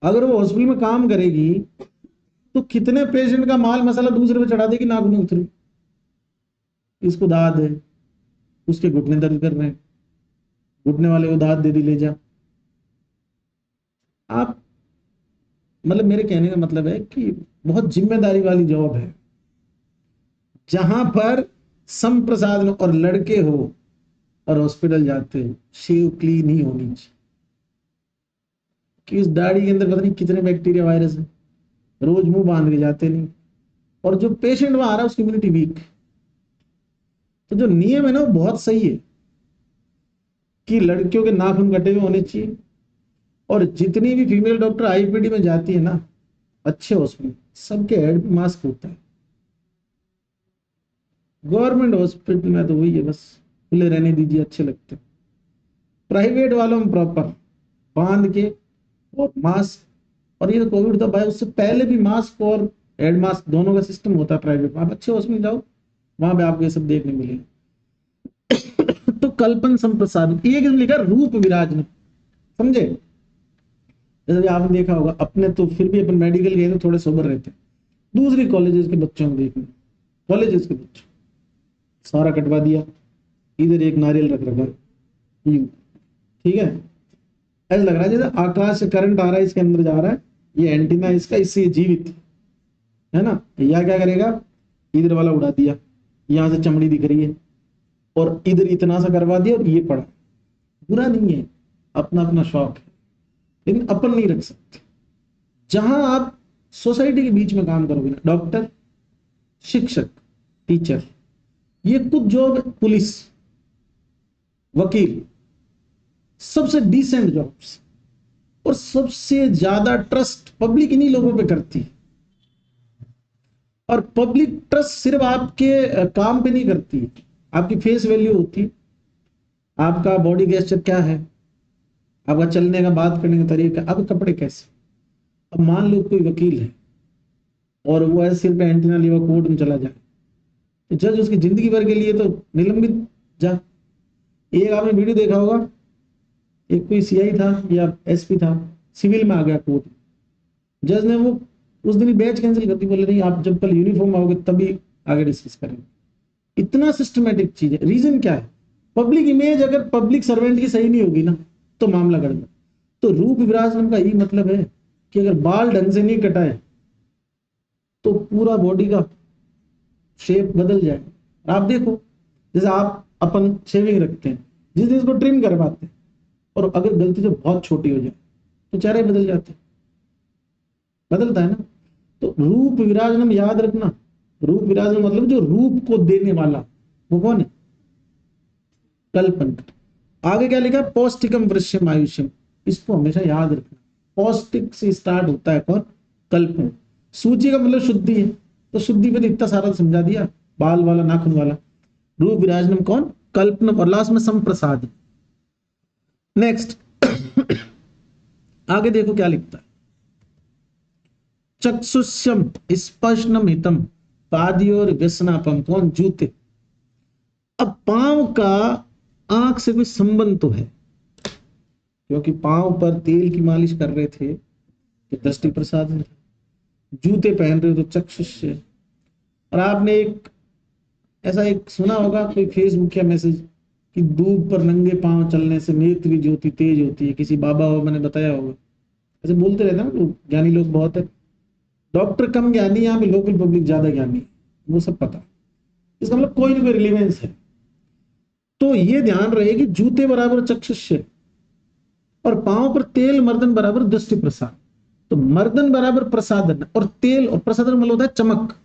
अगर वो हॉस्पिटल में काम करेगी तो कितने पेशेंट का माल मसाला दूसरे पे चढ़ा देगी, नाखून उतरी, इसको दाद है, उसके घुटने दर्द कर रहे हैं, घुटने वाले को दाद दे दी, ले जा। आप, मतलब मेरे कहने का मतलब है कि बहुत जिम्मेदारी वाली जॉब है, जहां पर संप्रसाद और लड़के हो और हॉस्पिटल जाते हो, शेव क्लीन ही होनी चाहिए, कि इस दाढ़ी के अंदर पता नहीं कितने बैक्टीरिया वायरस है। रोज मुंह बांध के जाते नहीं, और जो पेशेंट वहां आ रहा है उसकी इम्यूनिटी वीक। तो जो नियम है ना वो बहुत सही है कि लड़कियों के नाखून कटे हुए होने चाहिए, और जितनी भी फीमेल डॉक्टर आईपीडी में जाती है ना अच्छे हॉस्पिटल, सबके हेड पे मास्क होता है। गवर्नमेंट हॉस्पिटल में तो वही है, बस खुले रहने दीजिए, अच्छे लगते हैं। प्राइवेट वालों में प्रॉपर बांध के और मास्क, और ये कोविड था भाई, उससे पहले भी मास्क और हेड मास्क दोनों का सिस्टम होता है प्राइवेट में। आप अच्छे हॉस्पिटल जाओ, वहां पे आपको ये सब देखने मिलेगा। तो कल्पन संप्रसाद, एक लिखा रूप विराजन, समझे? जैसे आपने देखा होगा, अपने तो फिर भी अपन मेडिकल गए तो थोड़े सोबर रहते हैं, दूसरी कॉलेजेस के बच्चों को देखना, कॉलेजेस के बच्चों सारा कटवा दिया, इधर एक नारियल रख रखा, ठीक है, ऐसा लग रहा है जैसे आकाश से करंट आ रहा है, इसके अंदर जा रहा है, ये एंटीना इसका, इससे जीवित है ना। या क्या करेगा, इधर वाला उड़ा दिया, यहां से चमड़ी दिख रही है, और इधर इतना सा करवा दिया, और ये पड़ा। बुरा नहीं है, अपना अपना शौक है, लेकिन अपन नहीं रख सकते। जहां आप सोसाइटी के बीच में काम करोगे ना, डॉक्टर, शिक्षक, टीचर, ये कुछ जॉब, पुलिस, वकील, सबसे डिसेंट जॉब्स, और सबसे ज्यादा ट्रस्ट पब्लिक इन्हीं लोगों पे करती है। और पब्लिक ट्रस्ट सिर्फ आपके काम पे नहीं करती, आपकी फेस वैल्यू होती है, आपका बॉडी गेस्चर क्या है, आपका चलने का, बात करने का तरीका, आपके कपड़े कैसे। अब मान लो कोई वकील है और वो ऐसे सिर पे एंटीना लिया कोर्ट में चला जाए, तो जज उसकी जिंदगी भर के लिए तो निलंबित जा। एक आपने वीडियो देखा होगा, एक कोई सीआई था या एसपी था, सिविल में आ गया कोर्ट, जज ने वो उस दिन ही बैच कैंसिल कर दी, बोले नहीं आप जब कल यूनिफॉर्म आओगे तभी आगे डिस्कस करेंगे। इतना सिस्टमेटिक चीज है। रीजन क्या है, पब्लिक इमेज अगर पब्लिक सर्वेंट की सही नहीं होगी ना तो मामला गड़बड़। तो रूप विराजन का यही मतलब है कि अगर बाल ढंग से नहीं कटाए तो पूरा बॉडी का शेप बदल जाए। आप देखो, जैसे आप अपन शेविंग रखते हैं, जिस दिन इसको ट्रिम करवाते हैं और अगर गलती से बहुत छोटी हो जाए तो चेहरे बदल जाते हैं, बदलता है ना। तो रूप विराजनम याद रखना, रूप विराजनम मतलब जो रूप को देने वाला, वो कौन है, कल्पन। आगे क्या लिखा, पौष्टिकम वृश्यम आयुष्यम, इसको हमेशा याद रखना। पौष्टिक से स्टार्ट होता है कौन, कल्पन। सूची का मतलब शुद्धि है, तो शुद्धि पे इतना सारा समझा दिया, बाल वाला, नाखून वाला। रूप विराजनम कौन, कल्पन, और लास्ट में संप्रसाद। नेक्स्ट आगे देखो क्या लिखता है, चक्षुष्यम स्पर्शनम हितम पादयोर व्यसनापम, कौन, जूते। अब पांव का आंख से कोई संबंध तो है, क्योंकि पांव पर तेल की मालिश कर रहे थे तो दृष्टि प्रसाद में, जूते पहन रहे हो तो चक्षुष्य। और आपने एक ऐसा एक सुना होगा कोई फेसबुक या मैसेज कि धूप पर नंगे पांव चलने से नेत्र की ज्योति तेज होती है, किसी बाबा हो मैंने बताया होगा, ऐसे बोलते रहते हैं ना, ज्ञानी लोग बहुत है। डॉक्टर कम ज्ञानी, यहाँ पे लोकल पब्लिक ज्यादा ज्ञानी है, वो सब पता। इसका मतलब कोई ना कोई रिलेवेंस है। तो ये ध्यान रहे कि जूते बराबर चक्षुष्य, और पांव पर तेल मर्दन बराबर दृष्टि प्रसाद। तो मर्दन बराबर प्रसादन, और तेल और प्रसादन मतलब होता है चमक,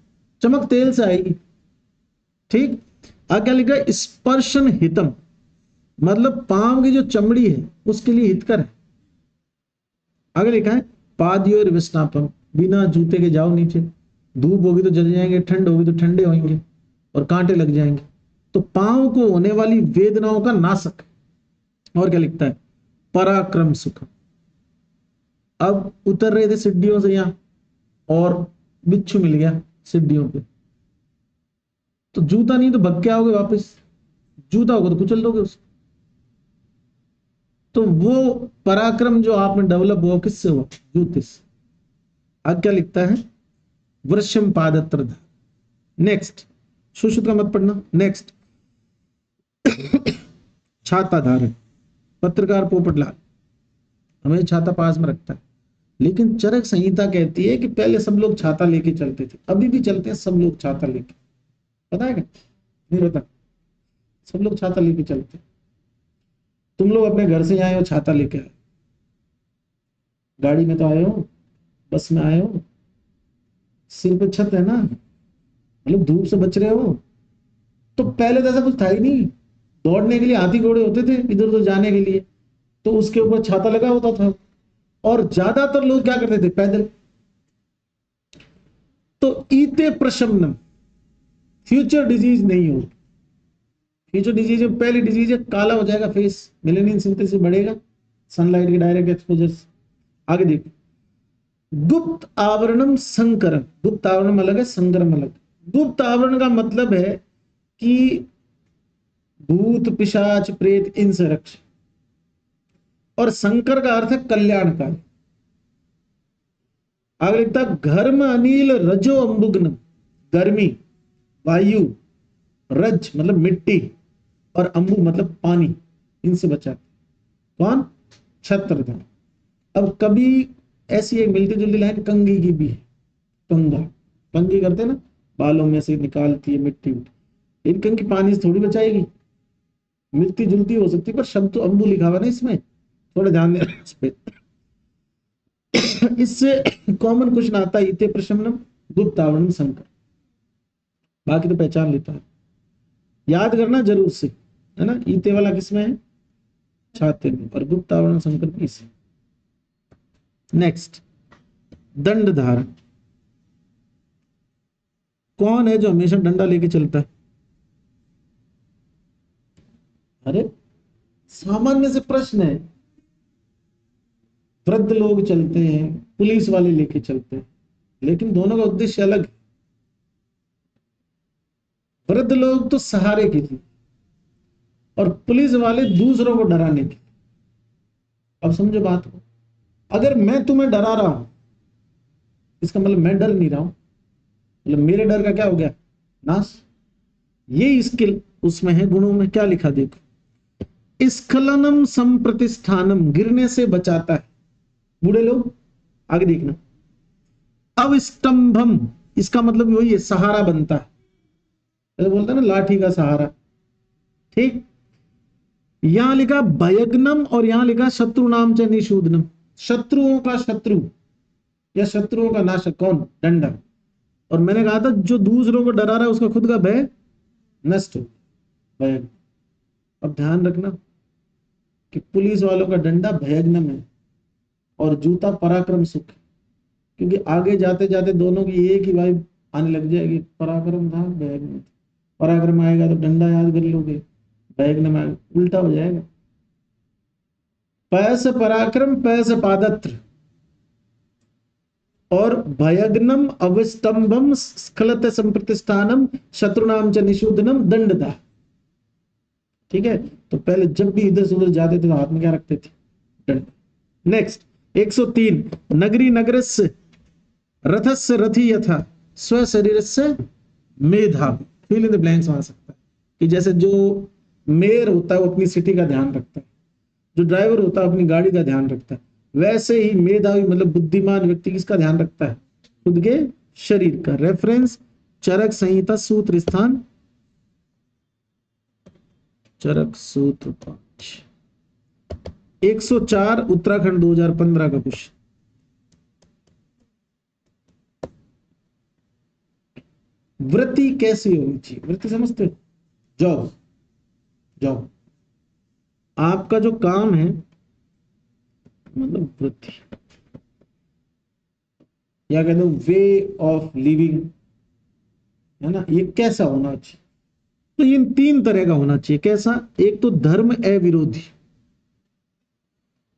चमक तेल से आएगी, ठीक। आगे क्या लिखा है, स्पर्शन हितम, मतलब पांव की जो चमड़ी है उसके लिए हितकर है। आगे लिखा है पादयोर विस्नापम, बिना जूते के जाओ नीचे, धूप होगी तो जल जाएंगे, ठंड होगी तो ठंडे होंगे और कांटे लग जाएंगे। तो पांव को होने वाली वेदनाओं का नाशक। और क्या लिखता है, पराक्रम सुखम। अब उतर रहे थे सीढ़ियों से यहाँ और बिच्छू मिल गया सीढ़ियों पे, तो जूता नहीं तो भग के आओगे वापस, जूता होगा तो कुचल दोगे उसको। तो वो पराक्रम जो आप में डेवलप हुआ किससे हुआ, जूते से। अब क्या लिखता है, वृषम पादत्र। नेक्स्ट, सुश्रुत का मत पढ़ना। नेक्स्ट, छाता धारण, पत्रकार पोपटलाल हमें छाता पास में रखता है, लेकिन चरक संहिता कहती है कि पहले सब लोग छाता लेके चलते थे, अभी भी चलते हैं सब लोग छाता लेके, पता है क्या, नहीं पता, सब लोग छाता लेके चलते हैं। तुम लोग अपने घर से आए हो छाता लेके आए, गाड़ी में तो आए हो, बस में आए हो, सिर पे छत है ना, मतलब धूप से बच रहे हो। तो पहले तो ऐसा कुछ था ही नहीं, दौड़ने के लिए हाथी घोड़े होते थे इधर उधर जाने के लिए, तो उसके ऊपर छाता लगा होता था, और ज्यादातर लोग क्या करते थे, पैदल। तो ईते प्रशमनम, फ्यूचर डिजीज नहीं हो। फ्यूचर डिजीज में पहली डिजीज है, काला हो जाएगा फेस, मेलेनिन सिंथेसिस बढ़ेगा सनलाइट के डायरेक्ट एक्सपोजर से। आगे देखो, गुप्त आवरणम संकरम। गुप्त आवरणम अलग है, संकरम अलग। गुप्त आवरण का मतलब है कि भूत पिशाच प्रेत इनसे रक्षा, और संकर का अर्थ है कल्याणकारी। आगे लिखता, घर्म अनिल रजो अंबुग्न, गर्मी वायु, रज मतलब मिट्टी, और अंबु मतलब पानी, इनसे बचाते। कौन? छत्रधाम। अब कभी ऐसी एक मिलती जुलती लाइन कंघी की भी है। कंघा, कंघी करते ना, बालों में से निकालती है मिट्टी। इन कंघी पानी से थोड़ी बचाएगी, मिलती जुलती हो सकती, पर शब्द तो अंबु लिखा हुआ ना इसमें, थोड़ा ध्यान देना इस पे। इससे कॉमन क्वेश्चन आता है, इते प्रशमनम, गुप्त आवरण संकर। बाकी तो पहचान लेता है, याद करना जरूर से, है ना। ईते वाला किसमें है? छाते में, और गुप्त आवरण संकर भी इसे। नेक्स्ट, दंड धारण। कौन है जो हमेशा डंडा लेके चलता है? अरे सामान्य से प्रश्न है। वृद्ध लोग चलते हैं, पुलिस वाले लेके चलते हैं, लेकिन दोनों का उद्देश्य अलग है। वृद्ध लोग तो सहारे के लिए, और पुलिस वाले दूसरों को डराने के लिए। अब समझो बात को, अगर मैं तुम्हें डरा रहा हूं, इसका मतलब मैं डर नहीं रहा हूं, मतलब मेरे डर का क्या हो गया? नाश। ये स्किल उसमें है, गुणों में क्या लिखा देखो, स्खलनम संप्रतिष्ठानम, गिरने से बचाता है बूढ़े लोग। आगे देखना, अवस्तंभम, इसका मतलब वही है, सहारा बनता है, तो बोलता है ना लाठी का सहारा। ठीक, यहां लिखा भयग्नम, और यहां लिखा शत्रु नाम च निषूदनम, शत्रुओं का शत्रु या शत्रुओं का नाशक। कौन? डंडा। और मैंने कहा था जो दूसरों को डरा रहा है उसका खुद का भय नष्ट हो, भय। अब ध्यान रखना कि पुलिस वालों का डंडा भयग्नम है, और जूता पराक्रम सुख है, क्योंकि आगे जाते जाते दोनों की एक ही वाइब आने लग जाएगी। पराक्रम था, भयग्न था। पराक्रम आएगा तो डंडा याद कर लोगे, भयग्न आएगा उल्टा हो जाएगा। पैस पराक्रम, पैस पादत्र, और भयग्नम अवस्तंभम स्खलत संप्रतिष्ठानम शत्रुनाम च निषूदनम दंडता। ठीक है, तो पहले जब भी इधर से उधर जाते थे तो हाथ में क्या रखते थे? दंड। नेक्स्ट, 103, नगरी नगरस्य रथस्य रथी यथा स्व शरीर से मेधा। फिल इन द ब्लैंक्स आ सकता है कि जैसे जो मेयर होता है वो अपनी सिटी का ध्यान रखता है, जो ड्राइवर होता है अपनी गाड़ी का ध्यान रखता है, वैसे ही मेधावी मतलब बुद्धिमान व्यक्ति किसका ध्यान रखता है? खुद के शरीर का। रेफरेंस चरक संहिता सूत्र स्थान, चरक सूत्र 5, 104, उत्तराखंड 2015 का क्वेश्चन। वृत्ति कैसी होनी चाहिए? वृत्ति समझते हो? जॉब, जॉब, आपका जो काम है मतलब वृत्ति, या कहते हो वे ऑफ लिविंग, है ना, ये कैसा होना चाहिए? तो इन तीन तरह का होना चाहिए। कैसा? एक तो धर्म अविरोधी,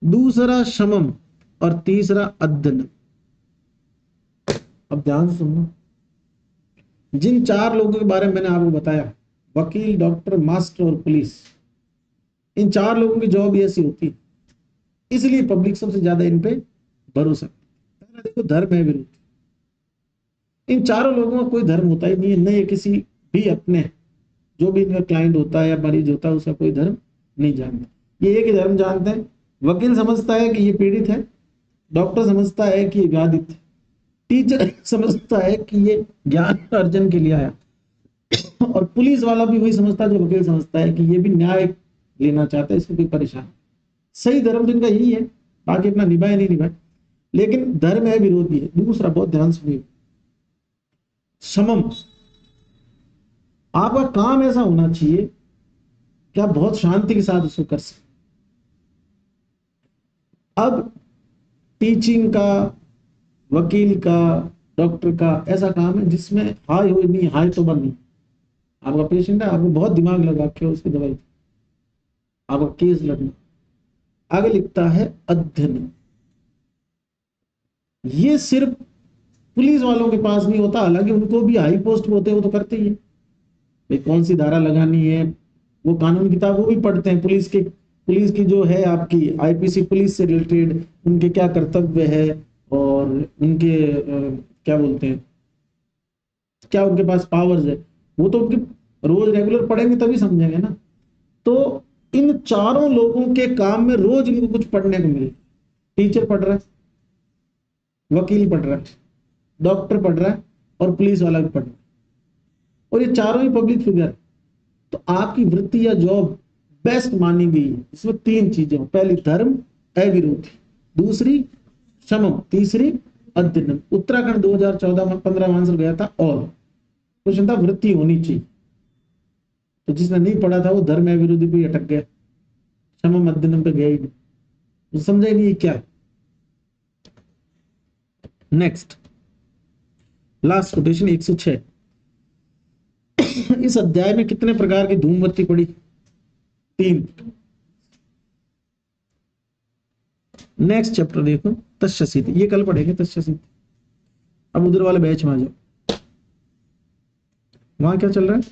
दूसरा समम, और तीसरा अद्दन। अब ध्यान से सुनना, जिन चार लोगों के बारे में मैंने आपको बताया, वकील, डॉक्टर, मास्टर और पुलिस, इन चार लोगों की जॉब ऐसी होती है, इसलिए पब्लिक सबसे ज्यादा इन पे भरोसा। पहला देखो, धर्म है विरोध। इन चारों लोगों का कोई धर्म होता ही नहीं है, न ये किसी भी अपने जो भी इनका क्लाइंट होता है या मरीज होता है उसका कोई धर्म नहीं जानते। ये एक ही धर्म जानते हैं। वकील समझता है कि ये पीड़ित है, डॉक्टर समझता है कि ये व्याधित है, टीचर समझता है कि ये ज्ञान अर्जन के लिए आया, और पुलिस वाला भी वही समझता है जो वकील समझता है कि ये भी न्याय लेना चाहता है, इसको कोई परेशान। सही धर्म तो इनका यही है, बाकी अपना निभाए नहीं निभाए, लेकिन धर्म है विरोधी है। दूसरा, बहुत ध्यान सुनिए, समम, आपका काम ऐसा होना चाहिए कि आप बहुत शांति के साथ उसको कर सकें। अब टीचिंग का, वकील का, डॉक्टर का ऐसा काम है जिसमें हाई हो नहीं, हाई तो बंद नहीं। आपका पेशेंट है, आपको बहुत दिमाग लगा के उसकी दवाई, आपका केस लड़ना। आगे लिखता है अध्ययन, ये सिर्फ पुलिस वालों के पास नहीं होता, हालांकि उनको भी हाई पोस्ट पे होते हैं, वो तो करते ही है। भाई कौन सी धारा लगानी है, वो कानून किताब वो भी पढ़ते हैं। पुलिस की जो है आपकी आईपीसी, पुलिस से रिलेटेड उनके क्या कर्तव्य है और उनके क्या बोलते हैं, क्या उनके पास पावर्स है, वो तो उनके रोज रेगुलर पढ़ेंगे तभी समझेंगे ना। तो इन चारों लोगों के काम में रोज इनको कुछ पढ़ने को मिले। टीचर पढ़ रहा है, वकील पढ़ रहा है, डॉक्टर पढ़ रहा है और पुलिस वाला भी पढ़ रहा है, और ये चारों ही पब्लिक फिगर। तो आपकी वृत्ति या जॉब बेस्ट मानी गई है। इसमें तीन चीजें, पहली धर्म अविरोधी, दूसरी समम, तीसरी अध्ययन। उत्तराखंड 2014 में 15 आंसर गया था, और क्वेश्चन था वृत्ति होनी चाहिए। तो जिसने नहीं पढ़ा था वो धर्म अविरोधी पे अटक गया, समम अध्ययन पे गया ही नहीं, तो समझा ही नहीं क्या। Next last quotation 106। इस अध्याय में कितने प्रकार की धूमबत्ती पड़ी? 3। नेक्स्ट चैप्टर देखो, तक्षशिला, ये कल पढ़ेंगे तक्षशिला। अब उधर वाले बैच में आ जाओ, वहां क्या चल रहा है?